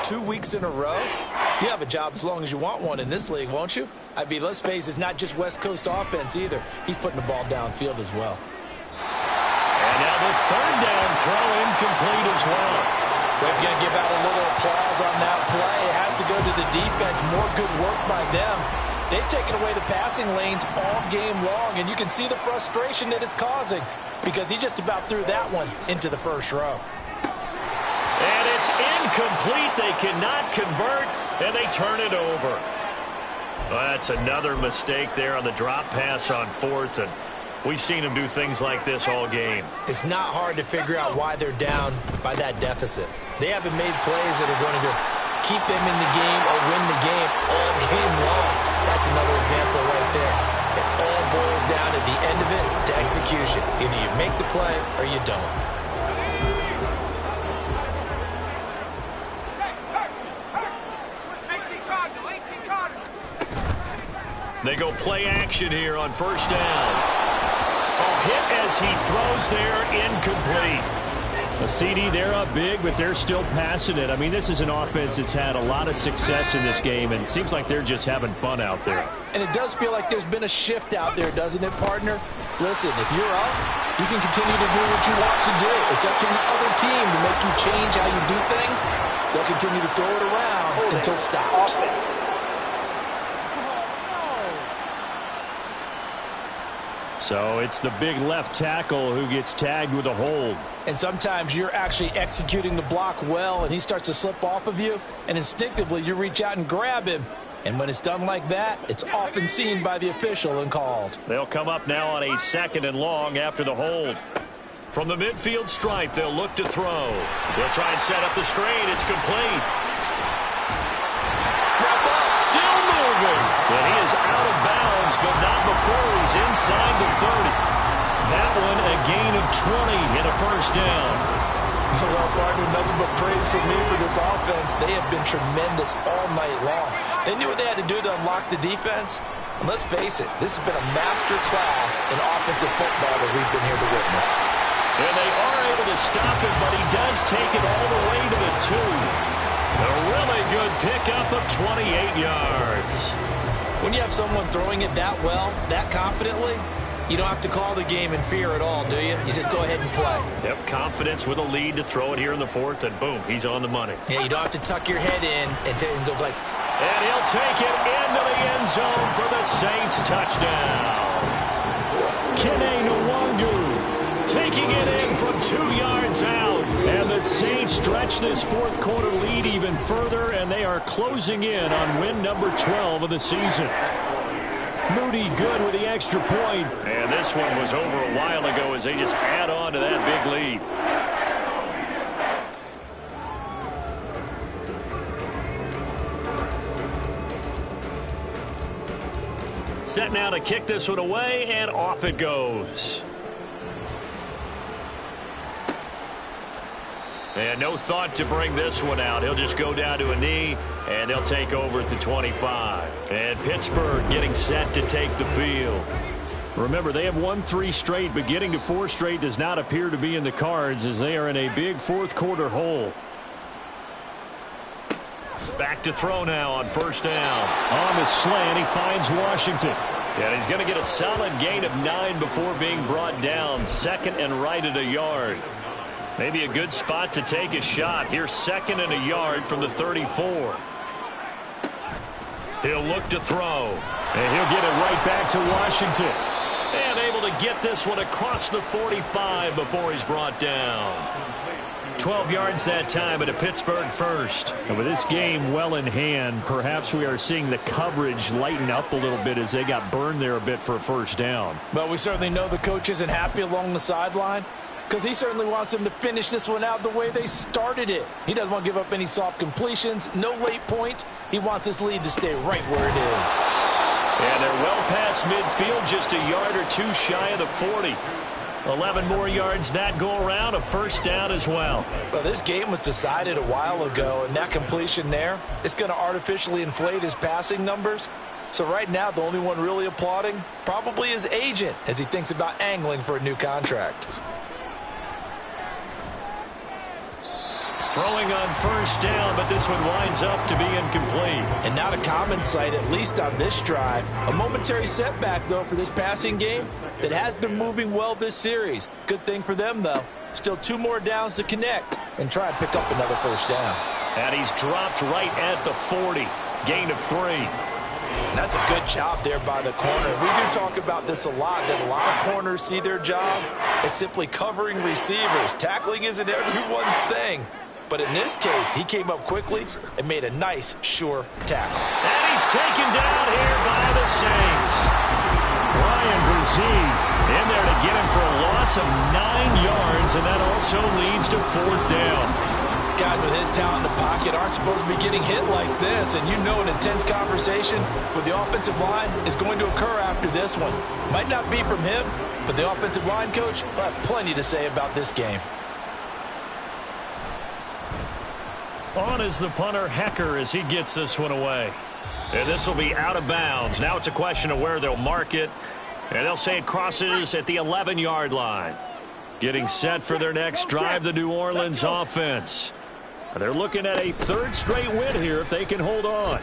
2 weeks in a row, you have a job as long as you want one in this league, won't you? I mean, let's face it, it's not just West Coast offense either. He's putting the ball downfield as well. And now the 3rd down throw incomplete as well. We're going to give out a little applause on that play. It has to go to the defense. More good work by them. They've taken away the passing lanes all game long, and you can see the frustration that it's causing because he just about threw that one into the first row. And it's incomplete. They cannot convert, and they turn it over. Well, that's another mistake there on the drop pass on fourth, and we've seen him do things like this all game. It's not hard to figure out why they're down by that deficit. They haven't made plays that are going to keep them in the game or win the game all game long. That's another example right there. It all boils down at the end of it to execution. Either you make the play or you don't. They go play action here on first down. A hit as he throws there, incomplete. A CD, they're up big, but they're still passing it. I mean, this is an offense that's had a lot of success in this game, and it seems like they're just having fun out there. And it does feel like there's been a shift out there, doesn't it, partner? Listen, if you're up, you can continue to do what you want to do. It's up to the other team to make you change how you do things. They'll continue to throw it around until stopped. So it's the big left tackle who gets tagged with a hold. And sometimes you're actually executing the block well, and he starts to slip off of you, and instinctively you reach out and grab him. And when it's done like that, it's often seen by the official and called. They'll come up now on a 2nd and long after the hold. From the midfield stripe, they'll look to throw. They'll try and set up the screen. It's complete. Still moving. And he is out of bounds, but not before he's inside the 30. That one a gain of 20 and a first down. Well, partner, nothing but praise for me for this offense. They have been tremendous all night long. They knew what they had to do to unlock the defense. And let's face it, this has been a master class in offensive football that we've been here to witness. And they are able to stop him, but he does take it all the way to the 2. A really good pickup of 28 yards. When you have someone throwing it that well, that confidently, you don't have to call the game in fear at all, do you? You just go ahead and play. Yep, confidence with a lead to throw it here in the 4th, and boom, he's on the money. Yeah, you don't have to tuck your head in and go like... And he'll take it into the end zone for the Saints touchdown. Kene Nwangu taking it in from 2 yards out. And the Saints stretch this 4th quarter lead even further, and they are closing in on win number 12 of the season. Moody good with the extra point. And this one was over a while ago as they just add on to that big lead. Set now to kick this one away, and off it goes. And no thought to bring this one out. He'll just go down to a knee, and they'll take over at the 25. And Pittsburgh getting set to take the field. Remember, they have won 3 straight, but getting to 4 straight does not appear to be in the cards as they are in a big 4th quarter hole. Back to throw now on first down. On the slant, he finds Washington. And he's going to get a solid gain of 9 before being brought down. 2nd and right at a yard. Maybe a good spot to take a shot. Here's 2nd and a yard from the 34. He'll look to throw. And he'll get it right back to Washington. And able to get this one across the 45 before he's brought down. 12 yards that time, and a Pittsburgh first. And with this game well in hand, perhaps we are seeing the coverage lighten up a little bit as they got burned there a bit for a first down. Well, we certainly know the coach isn't happy along the sideline because he certainly wants them to finish this one out the way they started it. He doesn't want to give up any soft completions, no late points. He wants this lead to stay right where it is. And they're well past midfield, just a yard or 2 shy of the 40. 11 more yards that go around, a first down as well. Well, this game was decided a while ago, and that completion there is going to artificially inflate his passing numbers. So right now, the only one really applauding probably his agent as he thinks about angling for a new contract. Throwing on first down, but this one winds up to be incomplete. And not a common sight, at least on this drive. A momentary setback, though, for this passing game that has been moving well this series. Good thing for them, though. Still 2 more downs to connect and try and pick up another first down. And he's dropped right at the 40. Gain of 3. That's a good job there by the corner. We do talk about this a lot, that a lot of corners see their job as simply covering receivers. Tackling isn't everyone's thing. But in this case, he came up quickly and made a nice, sure tackle. And he's taken down here by the Saints. Brian Brzee in there to get him for a loss of 9 yards, and that also leads to 4th down. Guys with his talent in the pocket aren't supposed to be getting hit like this, and you know an intense conversation with the offensive line is going to occur after this one. Might not be from him, but the offensive line coach will have plenty to say about this game. On is the punter, Hecker, as he gets this one away. And this will be out of bounds. Now it's a question of where they'll mark it, and they'll say it crosses at the 11-yard line. Getting set for their next drive, the New Orleans offense. They're looking at a 3rd straight win here if they can hold on.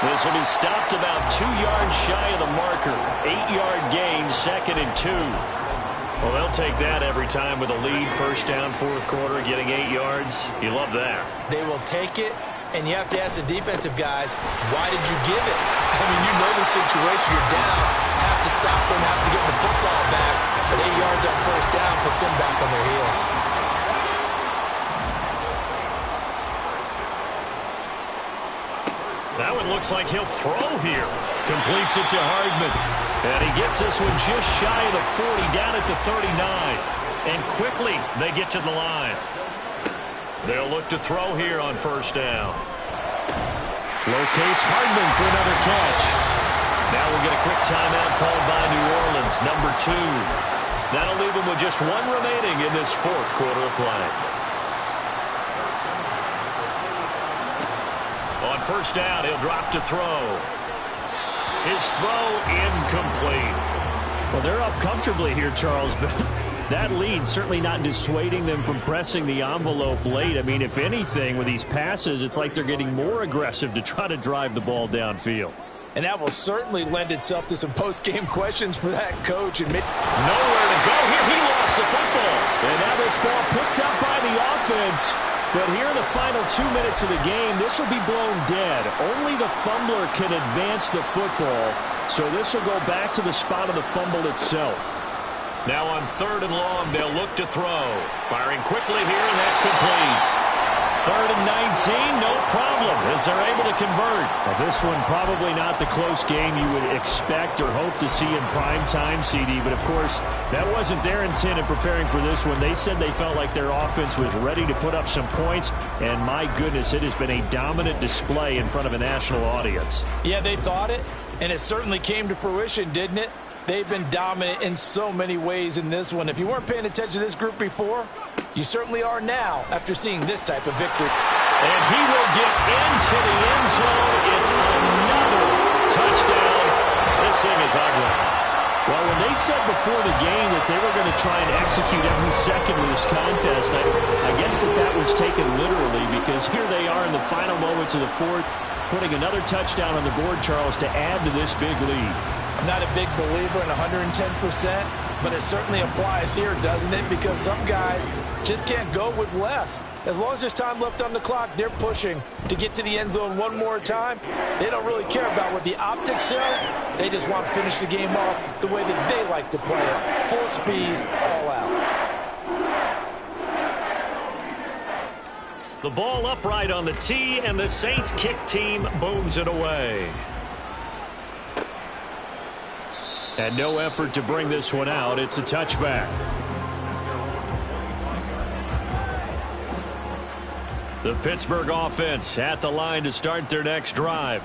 This will be stopped about 2 yards shy of the marker. 8-yard gain, 2nd and 2. Well, they'll take that every time with a lead. 1st down, 4th quarter, getting 8 yards. You love that. They will take it, and you have to ask the defensive guys, why did you give it? I mean, you know the situation. You're down. Have to stop them, have to get the football back. But 8 yards on 1st down puts them back on their heels. That one looks like he'll throw here. Completes it to Hardman. And he gets this one just shy of the 40, down at the 39. And quickly they get to the line. They'll look to throw here on 1st down. Locates Hardman for another catch. Now we'll get a quick timeout called by New Orleans, number 2. That'll leave them with just 1 remaining in this 4th quarter of play. On 1st down, he'll drop to throw. His throw incomplete. Well, they're up comfortably here, Charles, but that lead certainly not dissuading them from pressing the envelope late. I mean, if anything, with these passes, it's like they're getting more aggressive to try to drive the ball downfield. And that will certainly lend itself to some post-game questions for that coach. And nowhere to go here. He lost the football. And now this ball picked up by the offense. But here in the final 2 minutes of the game, this will be blown dead. Only the fumbler can advance the football. So this will go back to the spot of the fumble itself. Now on 3rd and long, they'll look to throw. Firing quickly here, and that's complete. 3rd and 19, no problem, as they're able to convert. Now this one probably not the close game you would expect or hope to see in prime time, CD. But, of course, that wasn't their intent in preparing for this one. They said they felt like their offense was ready to put up some points. And, my goodness, it has been a dominant display in front of a national audience. Yeah, they thought it, and it certainly came to fruition, didn't it? They've been dominant in so many ways in this one. If you weren't paying attention to this group before, you certainly are now after seeing this type of victory. And he will get into the end zone. It's another touchdown. This thing is ugly. Well, when they said before the game that they were going to try and execute every second of this contest, I guess that was taken literally, because here they are in the final moments of the 4th, putting another touchdown on the board, Charles, to add to this big lead. I'm not a big believer in 110%, but it certainly applies here, doesn't it? Because some guys just can't go with less. As long as there's time left on the clock, they're pushing to get to the end zone one more time. They don't really care about what the optics show. They just want to finish the game off the way that they like to play it. Full speed, all out. The ball upright on the tee, and the Saints kick team booms it away. And no effort to bring this one out. It's a touchback. The Pittsburgh offense at the line to start their next drive.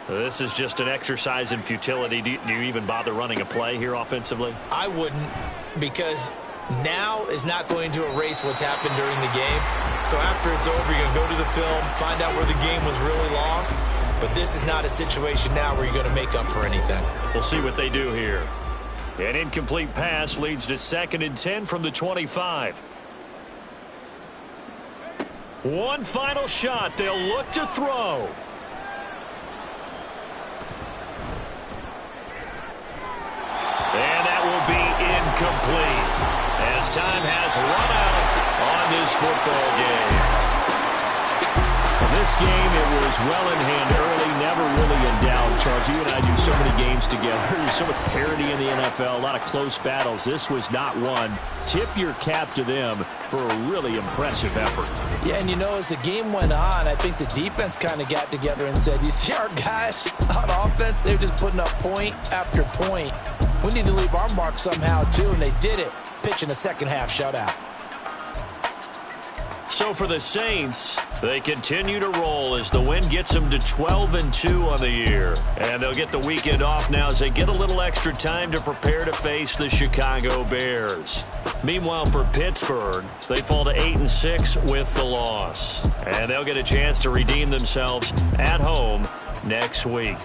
This is just an exercise in futility. Do you even bother running a play here offensively? I wouldn't, because now is not going to erase what's happened during the game. So after it's over, you're going to go to the film, find out where the game was really lost. But this is not a situation now where you're going to make up for anything. We'll see what they do here. An incomplete pass leads to 2nd and 10 from the 25. One final shot. They'll look to throw. And that will be incomplete, as time has run out on this football game. This game, it was well in hand early, never really in doubt. Charles, you and I do so many games together. There's so much parity in the NFL, a lot of close battles. This was not one. Tip your cap to them for a really impressive effort. Yeah, and you know, as the game went on, I think the defense kind of got together and said, you see our guys on offense, they're just putting up point after point. We need to leave our mark somehow, too, and they did it. Pitching a second-half shutout. So for the Saints, they continue to roll as the win gets them to 12-2 on the year. And they'll get the weekend off now as they get a little extra time to prepare to face the Chicago Bears. Meanwhile, for Pittsburgh, they fall to 8-6 with the loss. And they'll get a chance to redeem themselves at home next week.